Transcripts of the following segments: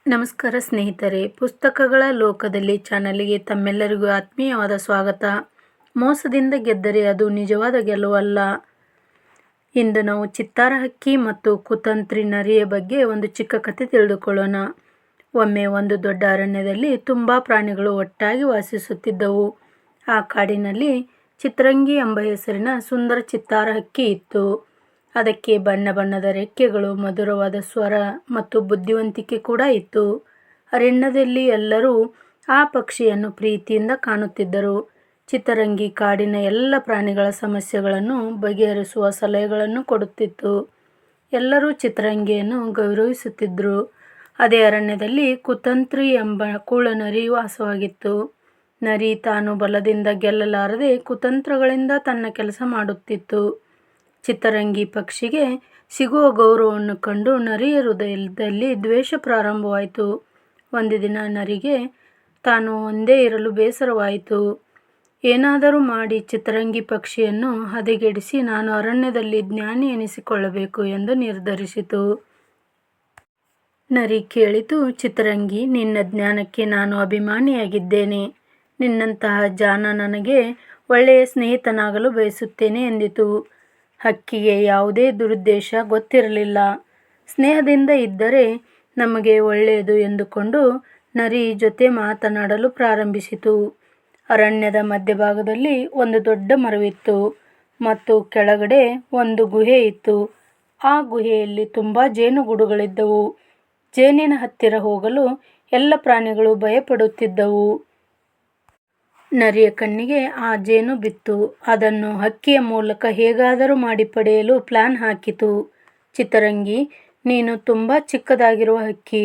ನಮಸ್ಕಾರ ಸ್ನೇಹಿತರೆ, ಪುಸ್ತಕಗಳ ಲೋಕದಲ್ಲಿ ಚಾನಲ್ಗೆ ತಮ್ಮೆಲ್ಲರಿಗೂ ಆತ್ಮೀಯವಾದ ಸ್ವಾಗತ. ಮೋಸದಿಂದ ಗೆದ್ದರೆ ಅದು ನಿಜವಾದ ಗೆಲುವಲ್ಲ. ಇಂದು ನಾವು ಚಿತ್ತಾರ ಹಕ್ಕಿ ಮತ್ತು ಕುತಂತ್ರಿ ನರಿಯ ಬಗ್ಗೆ ಒಂದು ಚಿಕ್ಕ ಕಥೆ ತಿಳಿದುಕೊಳ್ಳೋಣ. ಒಮ್ಮೆ ಒಂದು ದೊಡ್ಡ ಅರಣ್ಯದಲ್ಲಿ ತುಂಬ ಪ್ರಾಣಿಗಳು ಒಟ್ಟಾಗಿ ವಾಸಿಸುತ್ತಿದ್ದವು. ಆ ಕಾಡಿನಲ್ಲಿ ಚಿತ್ತರಂಗಿ ಎಂಬ ಹೆಸರಿನ ಸುಂದರ ಚಿತ್ತಾರ ಹಕ್ಕಿ ಇತ್ತು. ಅದಕ್ಕೆ ಬಣ್ಣ ಬಣ್ಣದ ರೆಕ್ಕೆಗಳು, ಮಧುರವಾದ ಸ್ವರ ಮತ್ತು ಬುದ್ಧಿವಂತಿಕೆ ಕೂಡ ಇತ್ತು. ಅರಣ್ಯದಲ್ಲಿ ಎಲ್ಲರೂ ಆ ಪಕ್ಷಿಯನ್ನು ಪ್ರೀತಿಯಿಂದ ಕಾಣುತ್ತಿದ್ದರು. ಚಿತ್ತರಂಗಿ ಕಾಡಿನ ಎಲ್ಲ ಪ್ರಾಣಿಗಳ ಸಮಸ್ಯೆಗಳನ್ನು ಬಗೆಹರಿಸುವ ಸಲಹೆಗಳನ್ನು ಕೊಡುತ್ತಿತ್ತು. ಎಲ್ಲರೂ ಚಿತ್ತರಂಗಿಯನ್ನು ಗೌರವಿಸುತ್ತಿದ್ದರು. ಅದೇ ಅರಣ್ಯದಲ್ಲಿ ಕುತಂತ್ರಿ ಎಂಬ ಕುಳ್ಳನರಿ ವಾಸವಾಗಿತ್ತು. ನರಿ ತಾನು ಬಲದಿಂದ ಗೆಲ್ಲಲಾರದೆ ಕುತಂತ್ರಗಳಿಂದ ತನ್ನ ಕೆಲಸ ಮಾಡುತ್ತಿತ್ತು. ಚಿತ್ತರಂಗಿ ಪಕ್ಷಿಗೆ ಸಿಗುವ ಗೌರವವನ್ನು ಕಂಡು ನರಿಯ ಹೃದಯದಲ್ಲಿ ದ್ವೇಷ ಪ್ರಾರಂಭವಾಯಿತು. ಒಂದು ದಿನ ನರಿಗೆ ತಾನು ಒಂದೇ ಇರಲು ಬೇಸರವಾಯಿತು. ಏನಾದರೂ ಮಾಡಿ ಚಿತ್ತರಂಗಿ ಪಕ್ಷಿಯನ್ನು ಹದಗೆಡಿಸಿ ನಾನು ಅರಣ್ಯದಲ್ಲಿ ಜ್ಞಾನಿ ಎನಿಸಿಕೊಳ್ಳಬೇಕು ಎಂದು ನಿರ್ಧರಿಸಿತು. ನರಿ ಕೇಳಿತು, ಚಿತ್ತರಂಗಿ, ನಿನ್ನ ಜ್ಞಾನಕ್ಕೆ ನಾನು ಅಭಿಮಾನಿಯಾಗಿದ್ದೇನೆ. ನಿನ್ನಂತಹ ಜಾಣ ನನಗೆ ಒಳ್ಳೆಯ ಸ್ನೇಹಿತನಾಗಲು ಬಯಸುತ್ತೇನೆ ಎಂದಿತು. ಹಕ್ಕಿಗೆ ಯಾವುದೇ ದುರುದ್ದೇಶ ಗೊತ್ತಿರಲಿಲ್ಲ. ಸ್ನೇಹದಿಂದ ಇದ್ದರೆ ನಮಗೆ ಒಳ್ಳೆಯದು ಎಂದುಕೊಂಡು ನರಿ ಜೊತೆ ಮಾತನಾಡಲು ಪ್ರಾರಂಭಿಸಿತು. ಅರಣ್ಯದ ಮಧ್ಯಭಾಗದಲ್ಲಿ ಒಂದು ದೊಡ್ಡ ಮರವಿತ್ತು ಮತ್ತು ಕೆಳಗಡೆ ಒಂದು ಗುಹೆ ಇತ್ತು. ಆ ಗುಹೆಯಲ್ಲಿ ತುಂಬ ಜೇನುಗೂಡುಗಳಿದ್ದವು. ಜೇನಿನ ಹತ್ತಿರ ಹೋಗಲು ಎಲ್ಲ ಪ್ರಾಣಿಗಳು ಭಯಪಡುತ್ತಿದ್ದವು. ನರಿಯ ಕಣ್ಣಿಗೆ ಆ ಜೇನು ಬಿತ್ತು. ಅದನ್ನು ಹಕ್ಕಿಯ ಮೂಲಕ ಹೇಗಾದರೂ ಮಾಡಿ ಪಡೆಯಲು ಪ್ಲಾನ್ ಹಾಕಿತು. ಚಿತ್ತರಂಗಿ, ನೀನು ತುಂಬ ಚಿಕ್ಕದಾಗಿರುವ ಹಕ್ಕಿ.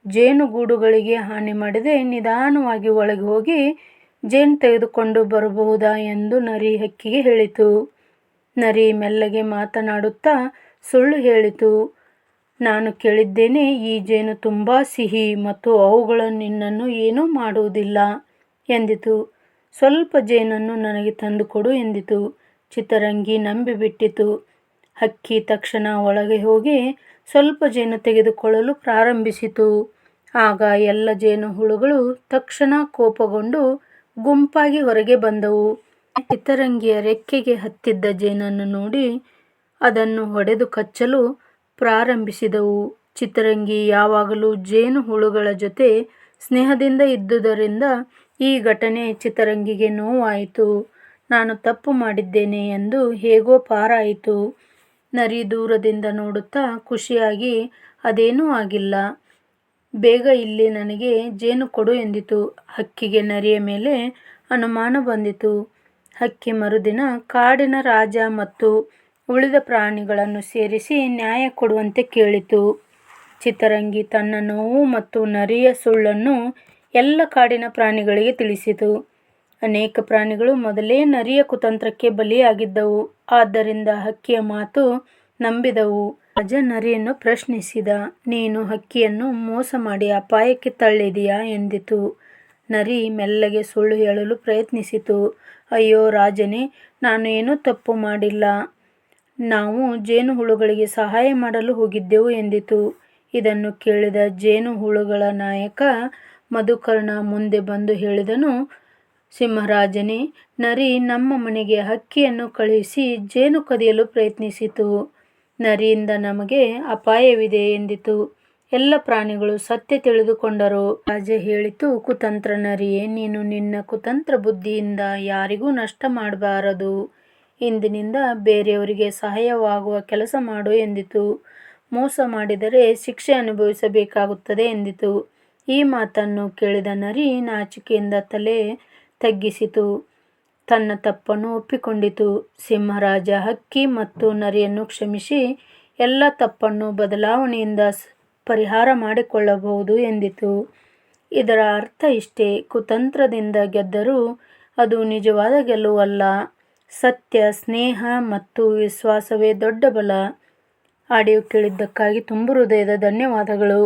ಜೇನುಗೂಡುಗಳಿಗೆ ಹಾನಿ ಮಾಡದೆ ನಿಧಾನವಾಗಿ ಒಳಗೆ ಹೋಗಿ ಜೇನು ತೆಗೆದುಕೊಂಡು ಬರಬಹುದಾ ಎಂದು ನರಿ ಹಕ್ಕಿಗೆ ಹೇಳಿತು. ನರಿ ಮೆಲ್ಲಗೆ ಮಾತನಾಡುತ್ತಾ ಸುಳ್ಳು ಹೇಳಿತು. ನಾನು ಕೇಳಿದ್ದೇನೆ, ಈ ಜೇನು ತುಂಬ ಸಿಹಿ ಮತ್ತು ಅವುಗಳು ನಿನ್ನನ್ನು ಏನೂ ಮಾಡುವುದಿಲ್ಲ ಎಂದಿತು. ಸ್ವಲ್ಪ ಜೇನನ್ನು ನನಗೆ ತಂದುಕೊಡು ಎಂದಿತು. ಚಿತ್ತರಂಗಿ ನಂಬಿಬಿಟ್ಟಿತು. ಹಕ್ಕಿ ತಕ್ಷಣ ಒಳಗೆ ಹೋಗಿ ಸ್ವಲ್ಪ ಜೇನು ತೆಗೆದುಕೊಳ್ಳಲು ಪ್ರಾರಂಭಿಸಿತು. ಆಗ ಎಲ್ಲ ಜೇನುಹುಳುಗಳು ತಕ್ಷಣ ಕೋಪಗೊಂಡು ಗುಂಪಾಗಿ ಹೊರಗೆ ಬಂದವು. ಚಿತ್ತರಂಗಿಯ ರೆಕ್ಕೆಗೆ ಹತ್ತಿದ್ದ ಜೇನನ್ನು ನೋಡಿ ಅದನ್ನು ಹೊಡೆದು ಕಚ್ಚಲು ಪ್ರಾರಂಭಿಸಿದವು. ಚಿತ್ತರಂಗಿ ಯಾವಾಗಲೂ ಜೇನುಹುಳುಗಳ ಜೊತೆ ಸ್ನೇಹದಿಂದ ಇದ್ದುದರಿಂದ ಈ ಘಟನೆ ಚಿತ್ತರಂಗಿಗೆ ನೋವಾಯಿತು. ನಾನು ತಪ್ಪು ಮಾಡಿದ್ದೇನೆ ಎಂದು ಹೇಗೋ ಪಾರಾಯಿತು. ನರಿ ದೂರದಿಂದ ನೋಡುತ್ತಾ ಖುಷಿಯಾಗಿ, ಅದೇನೂ ಆಗಿಲ್ಲ, ಬೇಗ ಇಲ್ಲಿ ನನಗೆ ಜೇನು ಕೊಡು ಎಂದಿತು. ಹಕ್ಕಿಗೆ ನರಿಯ ಮೇಲೆ ಅನುಮಾನ ಬಂದಿತು. ಹಕ್ಕಿ ಮರುದಿನ ಕಾಡಿನ ರಾಜ ಮತ್ತು ಉಳಿದ ಪ್ರಾಣಿಗಳನ್ನು ಸೇರಿಸಿ ನ್ಯಾಯ ಕೊಡುವಂತೆ ಕೇಳಿತು. ಚಿತ್ತರಂಗಿ ತನ್ನ ನೋವು ಮತ್ತು ನರಿಯ ಸುಳ್ಳನ್ನು ಎಲ್ಲ ಕಾಡಿನ ಪ್ರಾಣಿಗಳಿಗೆ ತಿಳಿಸಿತು. ಅನೇಕ ಪ್ರಾಣಿಗಳು ಮೊದಲೇ ನರಿಯ ಕುತಂತ್ರಕ್ಕೆ ಬಲಿಯಾಗಿದ್ದವು. ಆದ್ದರಿಂದ ಹಕ್ಕಿಯ ಮಾತು ನಂಬಿದವು. ರಾಜ ನರಿಯನ್ನು ಪ್ರಶ್ನಿಸಿದ, ನೀನು ಹಕ್ಕಿಯನ್ನು ಮೋಸ ಮಾಡಿ ಅಪಾಯಕ್ಕೆ ತಳ್ಳಿದೆಯಾ ಎಂದಿತು. ನರಿ ಮೆಲ್ಲಗೆ ಸುಳ್ಳು ಹೇಳಲು ಪ್ರಯತ್ನಿಸಿತು. ಅಯ್ಯೋ ರಾಜನೇ, ನಾನು ಏನೂ ತಪ್ಪು ಮಾಡಿಲ್ಲ. ನಾವು ಜೇನುಹುಳುಗಳಿಗೆ ಸಹಾಯ ಮಾಡಲು ಹೋಗಿದ್ದೆವು ಎಂದಿತು. ಇದನ್ನು ಕೇಳಿದ ಜೇನುಹುಳುಗಳ ನಾಯಕ ಮಧುಕರ್ಣ ಮುಂದೆ ಬಂದು ಹೇಳಿದನು, ಸಿಂಹರಾಜನೇ, ನರಿ ನಮ್ಮ ಮನೆಗೆ ಹಕ್ಕಿಯನ್ನು ಕಳುಹಿಸಿ ಜೇನು ಕದಿಯಲು ಪ್ರಯತ್ನಿಸಿತು. ನರಿಯಿಂದ ನಮಗೆ ಅಪಾಯವಿದೆ ಎಂದಿತು. ಎಲ್ಲ ಪ್ರಾಣಿಗಳು ಸತ್ಯ ತಿಳಿದುಕೊಂಡರು. ರಾಜ ಹೇಳಿತು, ಕುತಂತ್ರ ನರಿಯೇ, ನೀನು ನಿನ್ನ ಕುತಂತ್ರ ಬುದ್ಧಿಯಿಂದ ಯಾರಿಗೂ ನಷ್ಟ ಮಾಡಬಾರದು. ಇಂದಿನಿಂದ ಬೇರೆಯವರಿಗೆ ಸಹಾಯವಾಗುವ ಕೆಲಸ ಮಾಡು ಎಂದಿತು. ಮೋಸ ಮಾಡಿದರೆ ಶಿಕ್ಷೆ ಅನುಭವಿಸಬೇಕಾಗುತ್ತದೆ ಎಂದಿತು. ಈ ಮಾತನ್ನು ಕೇಳಿದ ನರಿ ನಾಚಿಕೆಯಿಂದ ತಲೆ ತಗ್ಗಿಸಿತು. ತನ್ನ ತಪ್ಪನ್ನು ಒಪ್ಪಿಕೊಂಡಿತು. ಸಿಂಹರಾಜ ಹಕ್ಕಿ ಮತ್ತು ನರಿಯನ್ನು ಕ್ಷಮಿಸಿ ಎಲ್ಲ ತಪ್ಪನ್ನು ಬದಲಾವಣೆಯಿಂದ ಪರಿಹಾರ ಮಾಡಿಕೊಳ್ಳಬಹುದು ಎಂದಿತು. ಇದರ ಅರ್ಥ ಇಷ್ಟೇ, ಕುತಂತ್ರದಿಂದ ಗೆದ್ದರೂ ಅದು ನಿಜವಾದ ಗೆಲುವಲ್ಲ. ಸತ್ಯ, ಸ್ನೇಹ ಮತ್ತು ವಿಶ್ವಾಸವೇ ದೊಡ್ಡ ಬಲ. ಆಡಿಯೋ ಕೇಳಿದ್ದಕ್ಕಾಗಿ ತುಂಬ ಹೃದಯದ ಧನ್ಯವಾದಗಳು.